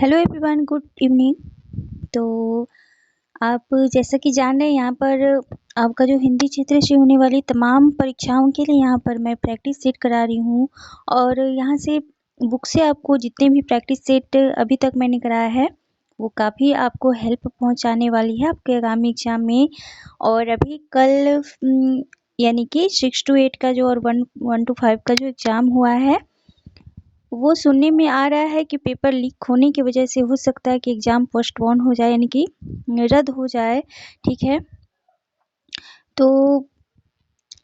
Hello everyone, good evening. तो आप जैसा कि जान रहे हैं, यहाँ पर आपका जो हिंदी क्षेत्र से होने वाली तमाम परीक्षाओं के लिए यहाँ पर मैं प्रैक्टिस सेट करा रही हूँ। और यहाँ से बुक से आपको जितने भी प्रैक्टिस सेट अभी तक मैंने कराया है वो काफ़ी आपको हेल्प पहुँचाने वाली है आपके आगामी एग्जाम में। और अभी कल यानी कि 6 to 8 का जो और 1 to 5 का जो एग्ज़ाम हुआ है वो सुनने में आ रहा है कि पेपर लीक होने की वजह से हो सकता है कि एग्ज़ाम पोस्टपोन हो जाए, यानी कि रद्द हो जाए। ठीक है, तो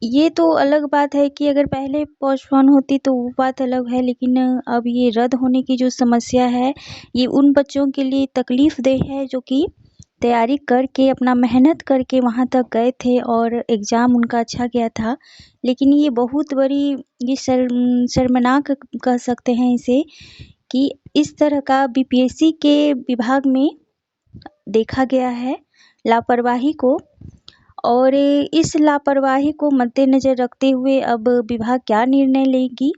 ये तो अलग बात है कि अगर पहले पोस्टपोन होती तो वो बात अलग है, लेकिन अब ये रद्द होने की जो समस्या है ये उन बच्चों के लिए तकलीफ़देह है जो कि तैयारी करके अपना मेहनत करके वहाँ तक गए थे और एग्ज़ाम उनका अच्छा गया था। लेकिन ये बहुत बड़ी ये शर्मनाक कह सकते हैं इसे कि इस तरह का बीपीएससी के विभाग में देखा गया है लापरवाही को। और इस लापरवाही को मद्देनज़र रखते हुए अब विभाग क्या निर्णय लेगी।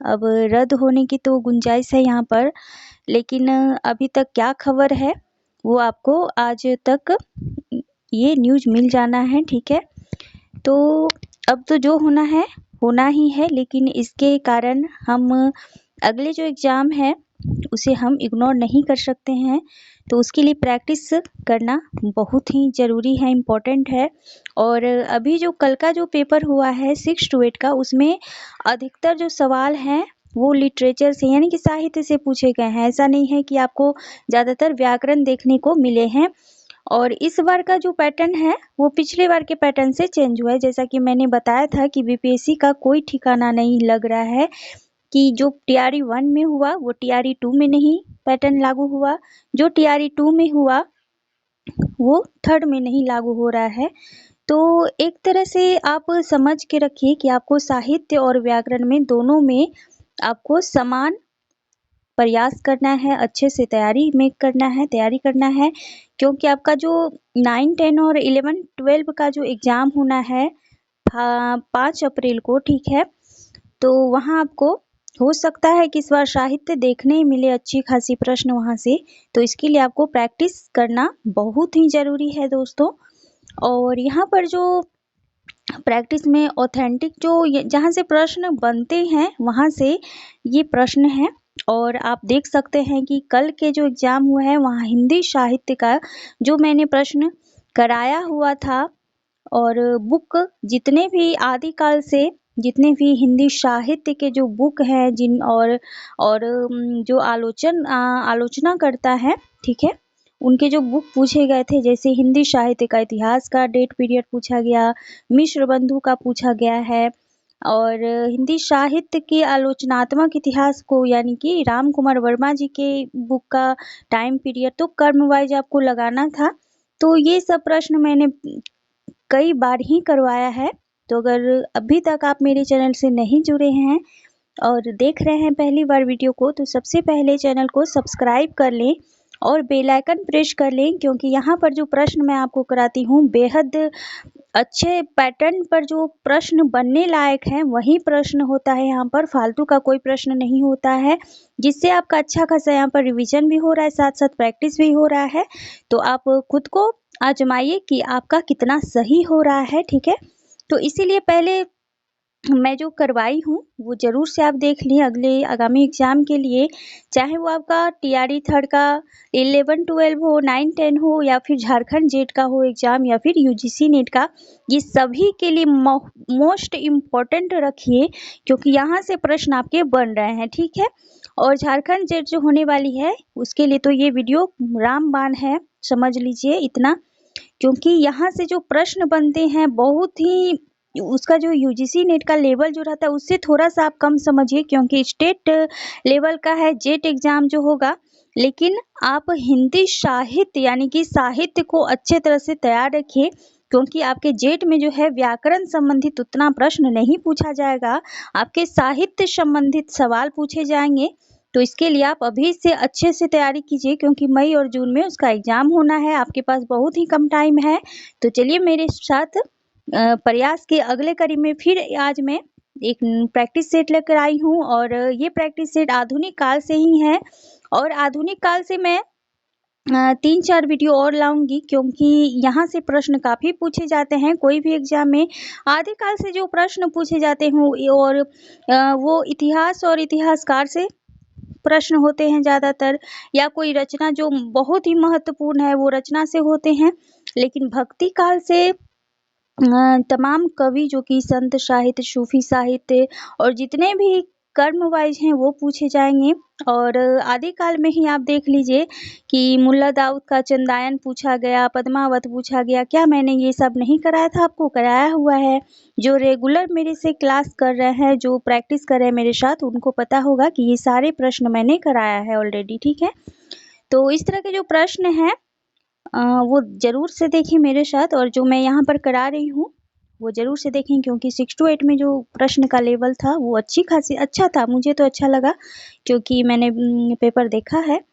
अब रद्द होने की तो गुंजाइश है यहाँ पर, लेकिन अभी तक क्या खबर है वो आपको आज तक ये न्यूज़ मिल जाना है। ठीक है, तो अब तो जो होना है होना ही है, लेकिन इसके कारण हम अगले जो एग्ज़ाम है उसे हम इग्नोर नहीं कर सकते हैं। तो उसके लिए प्रैक्टिस करना बहुत ही ज़रूरी है, इम्पोर्टेंट है। और अभी जो कल का जो पेपर हुआ है 6 to 8 का, उसमें अधिकतर जो सवाल हैं वो लिटरेचर से यानी कि साहित्य से पूछे गए हैं। ऐसा नहीं है कि आपको ज़्यादातर व्याकरण देखने को मिले हैं। और इस बार का जो पैटर्न है वो पिछले बार के पैटर्न से चेंज हुआ है। जैसा कि मैंने बताया था कि बीपीएससी का कोई ठिकाना नहीं लग रहा है कि जो टीआरई 1 में हुआ वो टीआरई 2 में नहीं पैटर्न लागू हुआ, जो टीआरई 2 में हुआ वो 3rd में नहीं लागू हो रहा है। तो एक तरह से आप समझ के रखिए कि आपको साहित्य और व्याकरण में दोनों में आपको समान प्रयास करना है, अच्छे से तैयारी करना है, क्योंकि आपका जो 9, 10 और 11, 12 का जो एग्ज़ाम होना है 5 अप्रैल को, ठीक है, तो वहाँ आपको हो सकता है कि इस बार साहित्य देखने मिले अच्छी खासी प्रश्न वहाँ से। तो इसके लिए आपको प्रैक्टिस करना बहुत ही ज़रूरी है दोस्तों। और यहाँ पर जो प्रैक्टिस में ऑथेंटिक जो जहाँ से प्रश्न बनते हैं वहाँ से ये प्रश्न है। और आप देख सकते हैं कि कल के जो एग्ज़ाम हुआ है वहाँ हिंदी साहित्य का जो मैंने प्रश्न कराया हुआ था, और बुक जितने भी आदिकाल से जितने भी हिंदी साहित्य के जो बुक हैं जिन और जो आलोचना करता है, ठीक है, उनके जो बुक पूछे गए थे, जैसे हिंदी साहित्य का इतिहास का डेट पीरियड पूछा गया, मिश्र बंधु का पूछा गया है, और हिंदी साहित्य के आलोचनात्मक इतिहास को यानी कि राम कुमार वर्मा जी के बुक का टाइम पीरियड तो कर्म वाइज आपको लगाना था। तो ये सब प्रश्न मैंने कई बार ही करवाया है। तो अगर अभी तक आप मेरे चैनल से नहीं जुड़े हैं और देख रहे हैं पहली बार वीडियो को, तो सबसे पहले चैनल को सब्सक्राइब कर लें और बेल आइकन प्रेस कर लें, क्योंकि यहाँ पर जो प्रश्न मैं आपको कराती हूँ बेहद अच्छे पैटर्न पर जो प्रश्न बनने लायक हैं वही प्रश्न होता है। यहाँ पर फालतू का कोई प्रश्न नहीं होता है, जिससे आपका अच्छा खासा यहाँ पर रिवीजन भी हो रहा है, साथ साथ प्रैक्टिस भी हो रहा है। तो आप खुद को आजमाइए कि आपका कितना सही हो रहा है। ठीक है, तो इसीलिए पहले मैं जो करवाई हूँ वो ज़रूर से आप देख लें अगले आगामी एग्ज़ाम के लिए, चाहे वो आपका टीआरई 3rd का 11, 12 हो, 9, 10 हो, या फिर झारखंड जेट का हो एग्ज़ाम, या फिर यूजीसी नेट का। ये सभी के लिए मोस्ट इम्पॉर्टेंट रखिए, क्योंकि यहाँ से प्रश्न आपके बन रहे हैं। ठीक है, और झारखंड जेट जो होने वाली है उसके लिए तो ये वीडियो रामबाण है, समझ लीजिए इतना, क्योंकि यहाँ से जो प्रश्न बनते हैं बहुत ही उसका जो यूजीसी नेट का लेवल जो रहता है उससे थोड़ा सा आप कम समझिए, क्योंकि स्टेट लेवल का है जेट एग्जाम जो होगा। लेकिन आप हिंदी साहित्य यानी कि साहित्य को अच्छे तरह से तैयार रखिए, क्योंकि आपके जेट में जो है व्याकरण संबंधित उतना प्रश्न नहीं पूछा जाएगा, आपके साहित्य संबंधित सवाल पूछे जाएंगे। तो इसके लिए आप अभी से अच्छे से तैयारी कीजिए, क्योंकि मई और जून में उसका एग्ज़ाम होना है, आपके पास बहुत ही कम टाइम है। तो चलिए मेरे साथ प्रयास के अगले कड़ी में फिर आज मैं एक प्रैक्टिस सेट लेकर आई हूँ और ये प्रैक्टिस सेट आधुनिक काल से ही है और आधुनिक काल से मैं 3-4 वीडियो और लाऊंगी क्योंकि यहाँ से प्रश्न काफ़ी पूछे जाते हैं। कोई भी एग्जाम में आदिकाल से जो प्रश्न पूछे जाते हैं और वो इतिहास और इतिहासकार से प्रश्न होते हैं ज़्यादातर, या कोई रचना जो बहुत ही महत्वपूर्ण है वो रचना से होते हैं। लेकिन भक्ति काल से तमाम कवि जो कि संत साहित्य, सूफी साहित्य और जितने भी कर्म वाइज हैं वो पूछे जाएंगे। और आदिकाल में ही आप देख लीजिए कि मुल्ला दाऊद का चंदायन पूछा गया, पद्मावत पूछा गया। क्या मैंने ये सब नहीं कराया था? आपको कराया हुआ है। जो रेगुलर मेरे से क्लास कर रहे हैं, जो प्रैक्टिस कर रहे हैं मेरे साथ, उनको पता होगा कि ये सारे प्रश्न मैंने कराया है ऑलरेडी, ठीक है। तो इस तरह के जो प्रश्न हैं वो ज़रूर से देखें मेरे साथ, और जो मैं यहाँ पर करा रही हूँ वो ज़रूर से देखें क्योंकि 6 to 8 में जो प्रश्न का लेवल था वो अच्छा था। मुझे तो अच्छा लगा क्योंकि मैंने पेपर देखा है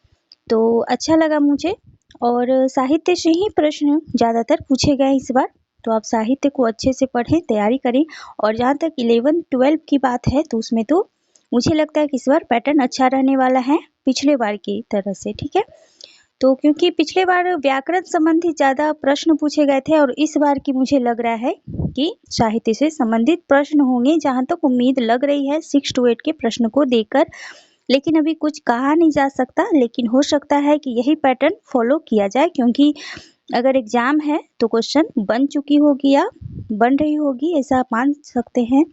तो अच्छा लगा मुझे। और साहित्य से ही प्रश्न ज़्यादातर पूछे गए इस बार, तो आप साहित्य को अच्छे से पढ़ें, तैयारी करें। और जहाँ तक 11-12 की बात है तो उसमें तो मुझे लगता है कि इस बार पैटर्न अच्छा रहने वाला है पिछले बार की तरह से, ठीक है। तो क्योंकि पिछले बार व्याकरण संबंधी ज़्यादा प्रश्न पूछे गए थे और इस बार की मुझे लग रहा है कि साहित्य से संबंधित प्रश्न होंगे, जहाँ तक उम्मीद लग रही है 6 to 8 के प्रश्न को देखकर। लेकिन अभी कुछ कहा नहीं जा सकता, लेकिन हो सकता है कि यही पैटर्न फॉलो किया जाए क्योंकि अगर एग्जाम है तो क्वेश्चन बन चुकी होगी या बन रही होगी, ऐसा आप मान सकते हैं।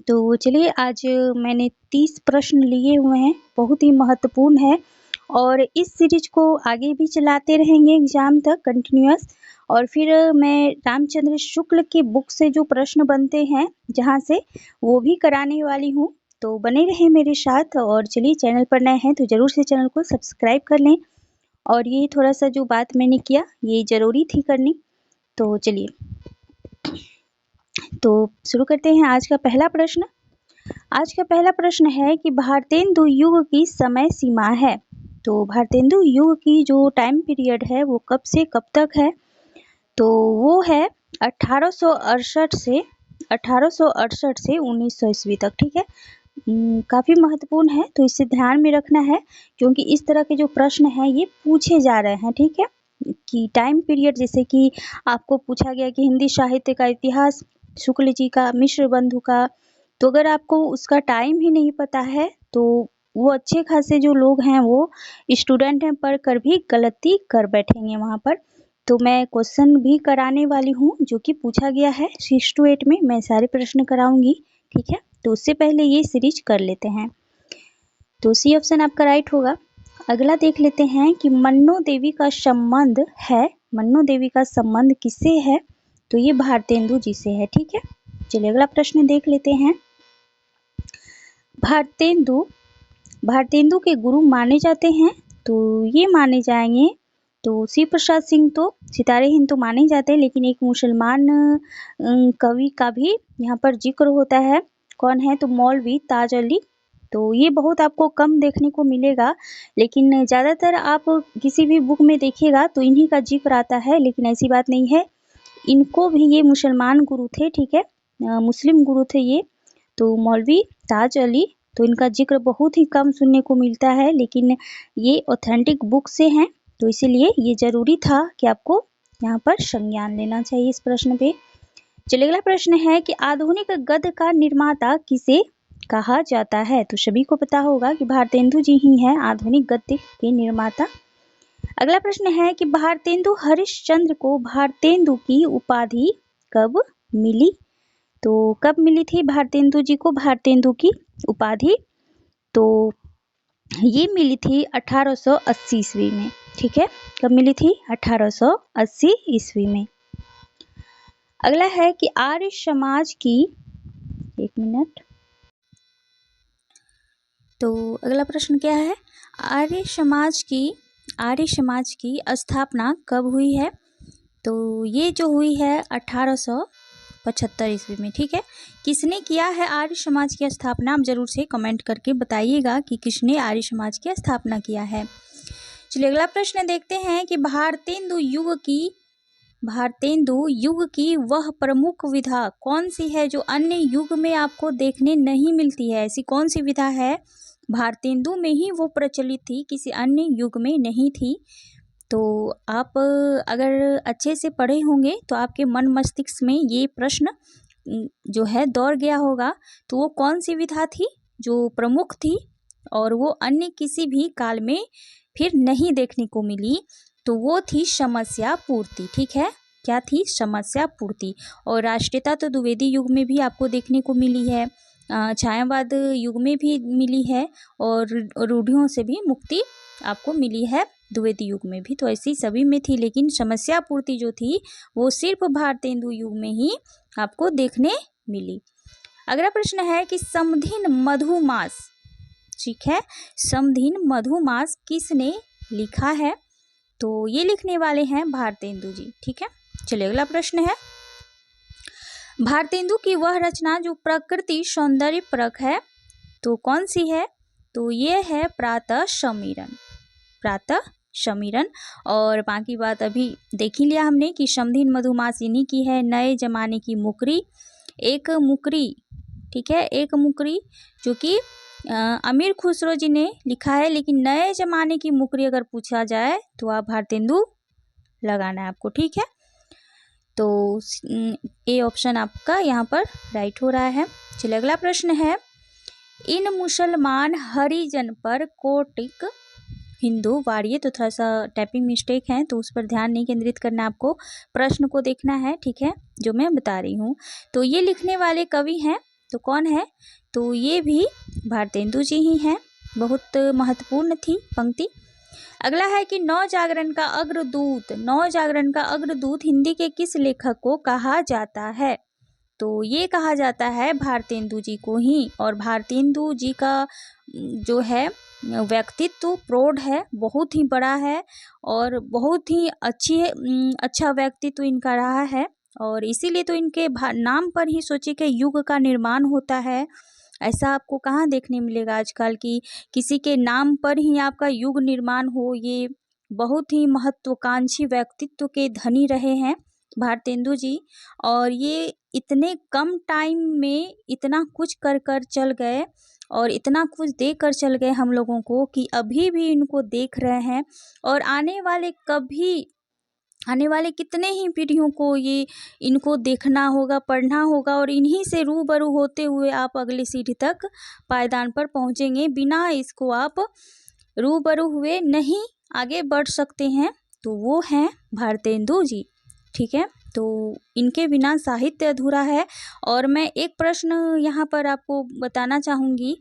तो चलिए, आज मैंने 30 प्रश्न लिए हुए हैं, बहुत ही महत्वपूर्ण है और इस सीरीज को आगे भी चलाते रहेंगे एग्जाम तक कंटिन्यूअस। और फिर मैं रामचंद्र शुक्ल की बुक से जो प्रश्न बनते हैं जहाँ से, वो भी कराने वाली हूँ। तो बने रहें मेरे साथ। और चलिए, चैनल पर नए हैं तो ज़रूर से चैनल को सब्सक्राइब कर लें। और ये थोड़ा सा जो बात मैंने किया ये ज़रूरी थी करनी। तो चलिए, तो शुरू करते हैं आज का पहला प्रश्न। आज का पहला प्रश्न है कि भारतेंदु युग की समय सीमा है। तो भारतेंदु युग की जो टाइम पीरियड है वो कब से कब तक है? तो वो है 1868 से 1900 ईस्वी तक, ठीक है। काफ़ी महत्वपूर्ण है तो इसे ध्यान में रखना है क्योंकि इस तरह के जो प्रश्न हैं ये पूछे जा रहे हैं, ठीक है। कि टाइम पीरियड, जैसे कि आपको पूछा गया कि हिंदी साहित्य का इतिहास शुक्ल जी का, मिश्र बंधु का, तो अगर आपको उसका टाइम ही नहीं पता है तो वो अच्छे खासे जो लोग हैं, वो स्टूडेंट हैं, पढ़ कर भी गलती कर बैठेंगे वहाँ पर। तो मैं क्वेश्चन भी कराने वाली हूँ जो कि पूछा गया है 6 to 8 में, मैं सारे प्रश्न कराऊंगी, ठीक है। तो उससे पहले ये सीरीज कर लेते हैं। तो सी ऑप्शन आपका राइट होगा। अगला देख लेते हैं कि मन्नो देवी का संबंध है, मन्नो देवी का संबंध किससे है? तो ये भारतेंदु जी से है, ठीक है। चलिए अगला प्रश्न देख लेते हैं। भारतेंदु के गुरु माने जाते हैं, तो ये माने जाएंगे तो शिव प्रसाद सिंह तो सितारे हिंद तो माने जाते हैं, लेकिन एक मुसलमान कवि का भी यहाँ पर जिक्र होता है। कौन है? तो मौलवी ताज अली। तो ये बहुत आपको कम देखने को मिलेगा, लेकिन ज़्यादातर आप किसी भी बुक में देखिएगा तो इन्हीं का जिक्र आता है, लेकिन ऐसी बात नहीं है। इनको भी, ये मुसलमान गुरु थे, ठीक है, मुस्लिम गुरु थे ये। तो मौलवी ताज अली, तो इनका जिक्र बहुत ही कम सुनने को मिलता है, लेकिन ये ऑथेंटिक बुक से हैं, तो इसीलिए ये जरूरी था कि आपको यहाँ पर संज्ञान लेना चाहिए इस प्रश्न पे। चलिए अगला प्रश्न है कि आधुनिक गद्य का निर्माता किसे कहा जाता है? तो सभी को पता होगा कि भारतेंदु जी ही हैं आधुनिक गद्य के निर्माता। अगला प्रश्न है कि भारतेंदु हरिश्चंद्र को भारतेंदु की उपाधि कब मिली? तो कब मिली थी भारतेंदु जी को भारतेंदु की उपाधि? तो ये मिली थी 1880 ईस्वी में, ठीक है। कब मिली थी? 1880 ईस्वी में। अगला है कि आर्य समाज की, एक मिनट, तो अगला प्रश्न क्या है? आर्य समाज की स्थापना कब हुई है? तो ये जो हुई है 1875 ईस्वी में, ठीक है। किसने किया है आर्य समाज की स्थापना? आप जरूर से कमेंट करके बताइएगा कि किसने आर्य समाज की स्थापना किया है। चलिए अगला प्रश्न देखते हैं कि भारतेंदु युग की भारतेंदु युग की वह प्रमुख विधा कौन सी है जो अन्य युग में आपको देखने नहीं मिलती है? ऐसी कौन सी विधा है भारतेंदु में ही वो प्रचलित थी, किसी अन्य युग में नहीं थी? तो आप अगर अच्छे से पढ़े होंगे तो आपके मन मस्तिष्क में ये प्रश्न जो है दौड़ गया होगा। तो वो कौन सी विधा थी जो प्रमुख थी और वो अन्य किसी भी काल में फिर नहीं देखने को मिली? तो वो थी समस्या पूर्ति। ठीक है, क्या थी? समस्या पूर्ति। और राष्ट्रीयता तो द्विवेदी युग में भी आपको देखने को मिली है, छायावाद युग में भी मिली है, और रूढ़ियों से भी मुक्ति आपको मिली है द्विवेदी युग में भी। तो ऐसी सभी में थी, लेकिन समस्या पूर्ति जो थी वो सिर्फ भारतेंदु युग में ही आपको देखने मिली। अगला प्रश्न है कि समधिन मधुमास, ठीक है, समधिन मधुमास किसने लिखा है? तो ये लिखने वाले हैं भारतेंदु जी। ठीक है, चलिए अगला प्रश्न है, भारतेंदु की वह रचना जो प्रकृति सौंदर्य परक है तो कौन सी है? तो ये है प्रातः समीरण, प्रातः समीरण। और बाकी बात अभी देख ही लिया हमने कि समधिन मधुमास इन्हीं की है। नए जमाने की मुकरी, एक मुकरी, ठीक है, एक मुकरी जो कि अमीर खुसरो जी ने लिखा है, लेकिन नए जमाने की मुकरी अगर पूछा जाए तो आप भारतेंदु लगाना है आपको। ठीक है, तो ए ऑप्शन आपका यहाँ पर राइट हो रहा है। चलिए अगला प्रश्न है, इन मुसलमान हरिजन पर कोटिक हिंदू वाड़िए, तो थोड़ा सा टाइपिंग मिस्टेक है तो उस पर ध्यान नहीं केंद्रित करना, आपको प्रश्न को देखना है। ठीक है, जो मैं बता रही हूँ। तो ये लिखने वाले कवि हैं, तो कौन है? तो ये भी भारतेंदु जी ही हैं। बहुत महत्वपूर्ण थी पंक्ति। अगला है कि नवजागरण का अग्रदूत, नवजागरण का अग्रदूत हिंदी के किस लेखक को कहा जाता है? तो ये कहा जाता है भारतेंदु जी को ही। और भारतेंदु जी का जो है व्यक्तित्व प्रौढ़ है, बहुत ही बड़ा है और बहुत ही अच्छा व्यक्तित्व इनका रहा है, और इसीलिए तो इनके नाम पर ही सोचिए कि युग का निर्माण होता है। ऐसा आपको कहाँ देखने मिलेगा आजकल की किसी के नाम पर ही आपका युग निर्माण हो। ये बहुत ही महत्वाकांक्षी व्यक्तित्व के धनी रहे हैं भारतेंदु जी, और ये इतने कम टाइम में इतना कुछ कर कर चल गए और इतना कुछ दे कर चल गए हम लोगों को कि अभी भी इनको देख रहे हैं, और आने वाले कितने ही पीढ़ियों को ये इनको देखना होगा, पढ़ना होगा, और इन्हीं से रूबरू होते हुए आप अगली सीढ़ी तक पायदान पर पहुंचेंगे। बिना इसको आप रूबरू हुए नहीं आगे बढ़ सकते हैं। तो वो हैं भारतेंदु जी। ठीक है, तो इनके बिना साहित्य अधूरा है। और मैं एक प्रश्न यहाँ पर आपको बताना चाहूँगी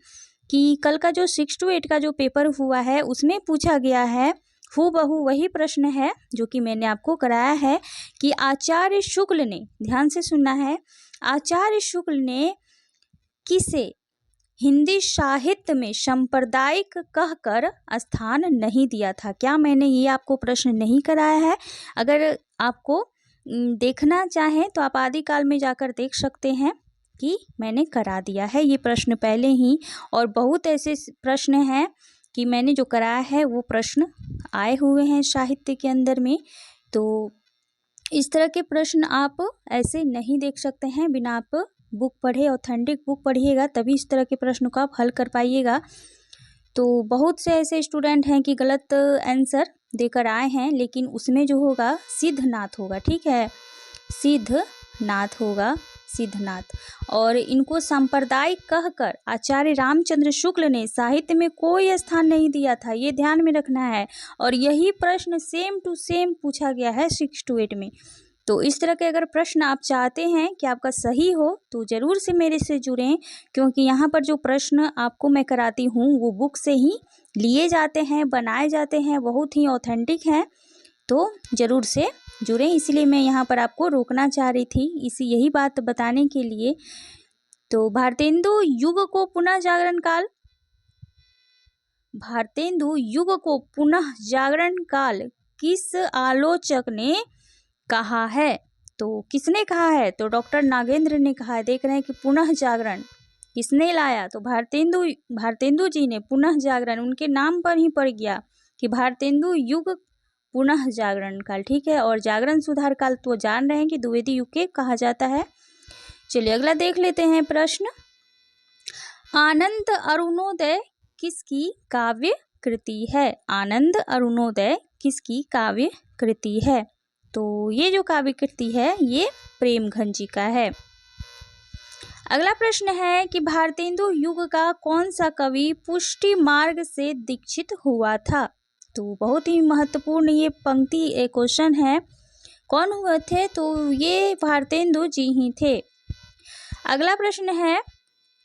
कि कल का जो 6 to 8 का जो पेपर हुआ है उसमें पूछा गया है, हूबहू वही प्रश्न है जो कि मैंने आपको कराया है कि आचार्य शुक्ल ने, ध्यान से सुनना है, आचार्य शुक्ल ने किसे हिंदी साहित्य में सांप्रदायिक कहकर स्थान नहीं दिया था? क्या मैंने ये आपको प्रश्न नहीं कराया है? अगर आपको देखना चाहें तो आप आदिकाल में जाकर देख सकते हैं कि मैंने करा दिया है ये प्रश्न पहले ही। और बहुत ऐसे प्रश्न हैं कि मैंने जो कराया है वो प्रश्न आए हुए हैं साहित्य के अंदर में। तो इस तरह के प्रश्न आप ऐसे नहीं देख सकते हैं बिना आप बुक पढ़े, ऑथेंटिक बुक पढ़िएगा तभी इस तरह के प्रश्न को आप हल कर पाइएगा। तो बहुत से ऐसे स्टूडेंट हैं कि गलत आंसर देकर आए हैं, लेकिन उसमें जो होगा सिद्धनाथ होगा। ठीक है, सिद्धनाथ होगा, सिद्धनाथ। और इनको सांप्रदायिक कहकर आचार्य रामचंद्र शुक्ल ने साहित्य में कोई स्थान नहीं दिया था, ये ध्यान में रखना है। और यही प्रश्न सेम टू सेम पूछा गया है 6 to 8 में। तो इस तरह के अगर प्रश्न आप चाहते हैं कि आपका सही हो तो ज़रूर से मेरे से जुड़ें, क्योंकि यहाँ पर जो प्रश्न आपको मैं कराती हूँ वो बुक से ही लिए जाते हैं, बनाए जाते हैं, बहुत ही ऑथेंटिक हैं। तो ज़रूर से जुड़ें, इसलिए मैं यहाँ पर आपको रोकना चाह रही थी यही बात बताने के लिए। तो भारतेंदु युग को पुनः जागरण काल, भारतेंदु युग को पुनः जागरण काल किस आलोचक ने कहा है? तो किसने कहा है? तो डॉक्टर नागेंद्र ने कहा है। देख रहे हैं कि पुनः जागरण किसने लाया? तो भारतेंदु जी ने पुनः जागरण, उनके नाम पर ही पड़ गया कि भारतेंदु युग पुनः जागरण काल, ठीक है। और जागरण सुधार काल तो जान रहे हैं कि द्विवेदी युग के कहा जाता है। चलिए अगला देख लेते हैं प्रश्न। आनंद अरुणोदय किसकी काव्य कृति है? आनंद अरुणोदय किसकी काव्य कृति है? तो ये जो काव्य कृति है ये प्रेमघन जी का है। अगला प्रश्न है कि भारतेंदु युग का कौन सा कवि पुष्टि मार्ग से दीक्षित हुआ था? तो बहुत ही महत्वपूर्ण ये पंक्ति क्वेश्चन है। कौन हुए थे? तो ये भारतेंदु जी ही थे। अगला प्रश्न है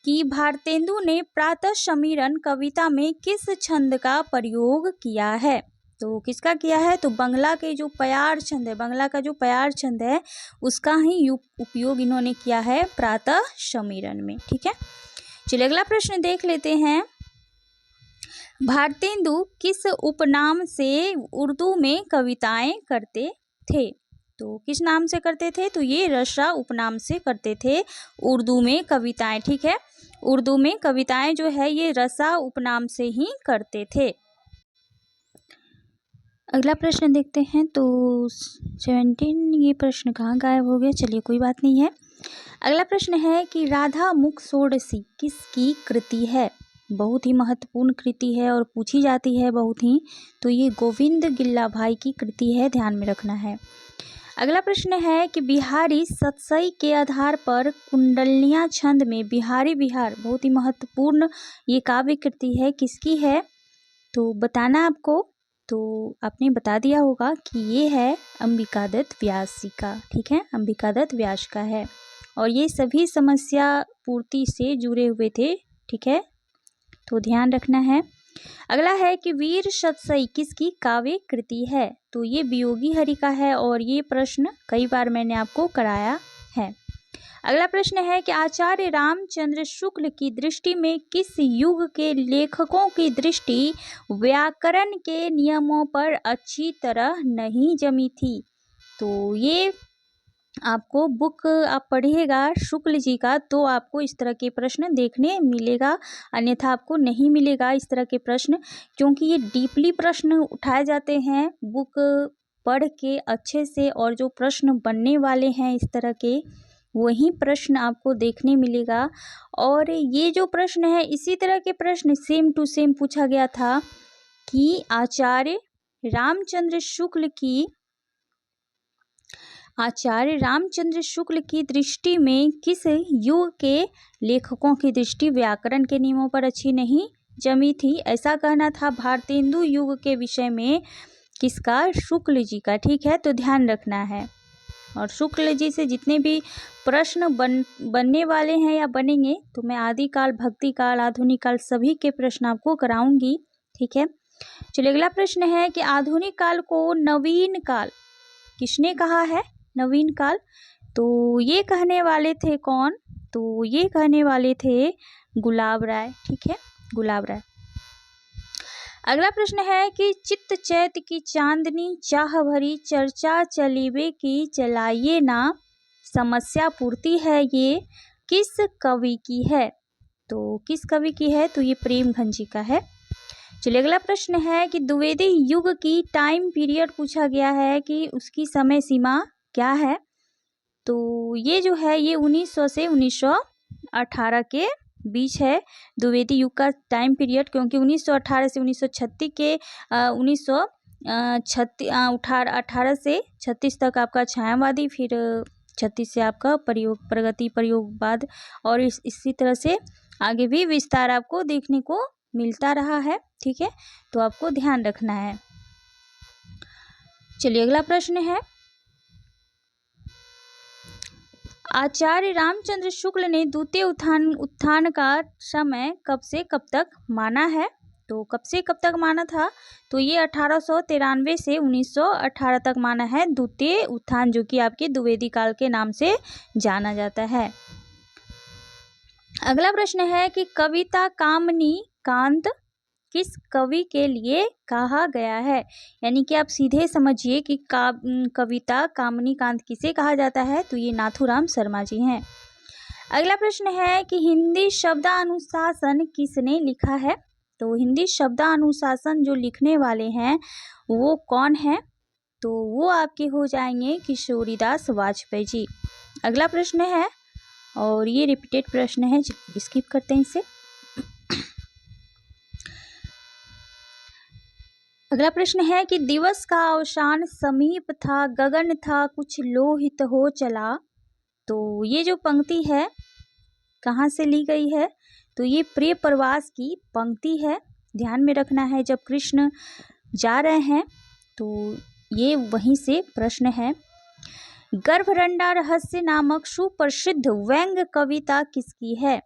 कि भारतेंदु ने प्रातः समीरण कविता में किस छंद का प्रयोग किया है? तो किसका किया है? तो बंगला के जो प्यार छंद है, बंगला का जो प्यार छंद है उसका ही उपयोग इन्होंने किया है प्रातः समीरण में, ठीक है। चलिए अगला प्रश्न देख लेते हैं। भारतेंदु किस उपनाम से उर्दू में कविताएं करते थे? तो किस नाम से करते थे? तो ये रसा उपनाम से करते थे उर्दू में कविताएं, ठीक है। उर्दू में कविताएं जो है ये रसा उपनाम से ही करते थे। अगला प्रश्न देखते हैं। तो 17 ये प्रश्न कहाँ गायब हो गया? चलिए कोई बात नहीं है। अगला प्रश्न है कि राधा मुख षोडशी किसकी कृति है? बहुत ही महत्वपूर्ण कृति है और पूछी जाती है बहुत ही। तो ये गोविंद गिल्ला भाई की कृति है, ध्यान में रखना है। अगला प्रश्न है कि बिहारी सतसई के आधार पर कुंडलियां छंद में बिहारी बिहार बहुत ही महत्वपूर्ण ये काव्य कृति है, किसकी है? तो बताना आपको। तो आपने बता दिया होगा कि ये है अंबिकादत्त व्यास जी का, ठीक है। अंबिकादत्त व्यास का है और ये सभी समस्या पूर्ति से जुड़े हुए थे, ठीक है, तो ध्यान रखना है। अगला है कि वीर सतसई किसकी काव्य कृति है? तो ये वियोगी हरि का है और ये प्रश्न कई बार मैंने आपको कराया है। अगला प्रश्न है कि आचार्य रामचंद्र शुक्ल की दृष्टि में किस युग के लेखकों की दृष्टि व्याकरण के नियमों पर अच्छी तरह नहीं जमी थी? तो ये आपको बुक आप पढ़िएगा शुक्ल जी का तो आपको इस तरह के प्रश्न देखने मिलेगा, अन्यथा आपको नहीं मिलेगा इस तरह के प्रश्न, क्योंकि ये डीपली प्रश्न उठाए जाते हैं बुक पढ़ के अच्छे से, और जो प्रश्न बनने वाले हैं इस तरह के वही प्रश्न आपको देखने मिलेगा। और ये जो प्रश्न है इसी तरह के प्रश्न सेम टू सेम पूछा गया था कि आचार्य रामचंद्र शुक्ल की दृष्टि में किस युग के लेखकों की दृष्टि व्याकरण के नियमों पर अच्छी नहीं जमी थी, ऐसा कहना था भारतेंदु युग के विषय में किसका? शुक्ल जी का, ठीक है, तो ध्यान रखना है। और शुक्ल जी से जितने भी प्रश्न बनने वाले हैं या बनेंगे तो मैं आदिकाल, भक्ति काल, आधुनिक काल सभी के प्रश्न आपको कराऊंगी, ठीक है। चलिए अगला प्रश्न है कि आधुनिक काल को नवीन काल किसने कहा है? नवीन काल, तो ये कहने वाले थे कौन? तो ये कहने वाले थे गुलाब राय, ठीक है, गुलाब राय। अगला प्रश्न है कि चित्त चैत की चांदनी चाह भरी चर्चा चलीबे की चलाइए ना समस्या पूर्ति है, ये किस कवि की है? तो किस कवि की है? तो ये प्रेमघन जी का है। चलिए अगला प्रश्न है कि द्विवेदी युग की टाइम पीरियड पूछा गया है कि उसकी समय सीमा क्या है? तो ये जो है ये 1900 से 1918 के बीच है द्विवेदी युग का टाइम पीरियड, क्योंकि 1918 से 1936 के 18 से 36 तक आपका छायावादी, फिर 36 से आपका प्रगति प्रयोगवाद, और इसी तरह से आगे भी विस्तार आपको देखने को मिलता रहा है, ठीक है, तो आपको ध्यान रखना है। चलिए अगला प्रश्न है, आचार्य रामचंद्र शुक्ल ने द्वितीय उत्थान का समय कब से कब तक माना है? तो कब से कब तक माना था? तो ये 1893 से 1918 तक माना है द्वितीय उत्थान, जो कि आपके द्विवेदी काल के नाम से जाना जाता है। अगला प्रश्न है कि कविता कामनी कांत किस कवि के लिए कहा गया है? यानी कि आप सीधे समझिए कि कविता कामनी कांत किसे कहा जाता है? तो ये नाथूराम शर्मा जी हैं। अगला प्रश्न है कि हिंदी शब्दानुशासन किसने लिखा है? तो हिंदी शब्दानुशासन जो लिखने वाले हैं वो कौन है? तो वो आपके हो जाएंगे किशोरीदास वाजपेयी जी। अगला प्रश्न है और ये रिपीटेड प्रश्न है, स्किप करते हैं इसे। अगला प्रश्न है कि दिवस का अवसान समीप था, गगन था कुछ लोहित हो चला। तो ये जो पंक्ति है कहाँ से ली गई है? तो ये प्रिय प्रवास की पंक्ति है, ध्यान में रखना है। जब कृष्ण जा रहे हैं तो ये वहीं से प्रश्न है। गर्भरंडा रहस्य नामक सुप्रसिद्ध व्यंग्य कविता किसकी है?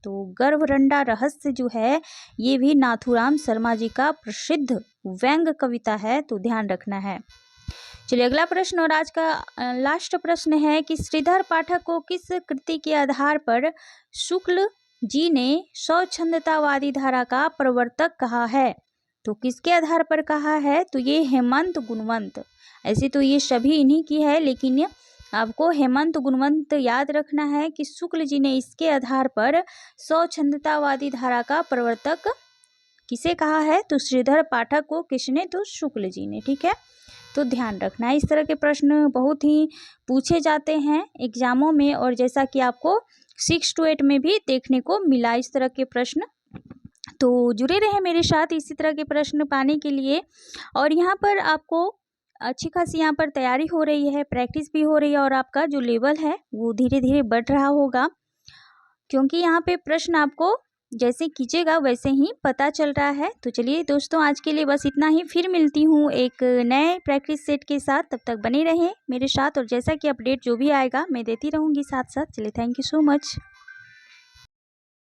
तो गर्भरंडा रहस्य जो है ये भी नाथूराम शर्मा जी का प्रसिद्ध व्यंग्य कविता है, तो ध्यान रखना है। चलिए अगला प्रश्न और आज का लास्ट प्रश्न है कि श्रीधर पाठक को किस कृति के आधार पर शुक्ल जी ने स्वच्छंदतावादी धारा का प्रवर्तक कहा है? तो किसके आधार पर कहा है? तो ये हेमंत गुणवंत। ऐसे तो ये सभी इन्हीं की है, लेकिन आपको हेमंत गुणवंत याद रखना है कि शुक्ल जी ने इसके आधार पर स्वच्छंदतावादी धारा का प्रवर्तक किसे कहा है? तो श्रीधर पाठक को। किसने? तो शुक्ल जी ने। ठीक है, तो ध्यान रखना है। इस तरह के प्रश्न बहुत ही पूछे जाते हैं एग्जामों में, और जैसा कि आपको 6 to 8 में भी देखने को मिला इस तरह के प्रश्न। तो जुड़े रहे मेरे साथ इसी तरह के प्रश्न पाने के लिए। और यहाँ पर आपको अच्छी खासी यहाँ पर तैयारी हो रही है, प्रैक्टिस भी हो रही है, और आपका जो लेवल है वो धीरे धीरे बढ़ रहा होगा, क्योंकि यहाँ पे प्रश्न आपको जैसे कीजिएगा वैसे ही पता चल रहा है। तो चलिए दोस्तों, आज के लिए बस इतना ही। फिर मिलती हूँ एक नए प्रैक्टिस सेट के साथ, तब तक बने रहें मेरे साथ, और जैसा कि अपडेट जो भी आएगा मैं देती रहूँगी साथ साथ। चलिए, थैंक यू सो मच।